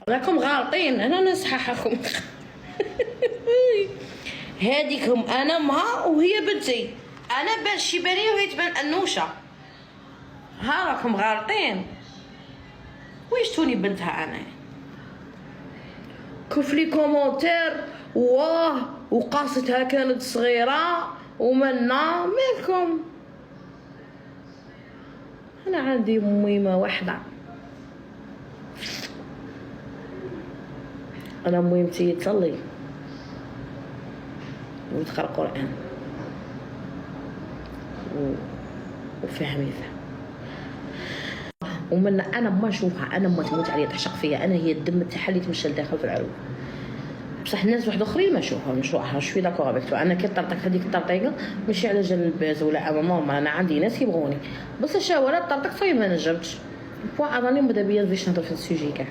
راكم غالطين، انا نصححكم. هاديكم انا امها وهي بنتي، انا بان شيبانيه وهي تبان انوشه. ها راكم غالطين، ويش توني بنتها انا. كيف لي كومونتير واه وقاصتها كانت صغيره ومنا مالكم. انا عندي ميمه واحده، انا ميمتي تصلي وتقرا القران وفهميتها. ومن انا ما نشوفها، انا ما تموت عليا تعشق فيا، انا هي الدم تاعها اللي تمشى لداخل في العروق. بصح الناس واحد اخرين ما نشوفها شوي داكوغ افيك. انا كي طرطق هذيك الطرطيقه ماشي على جال الباز ولا امام، انا عندي ناس يبغوني، بس الشاوره طرطق فيا ما نجمتش. بوان اظني ماذا بيا باش نهضر في السوجي كاع.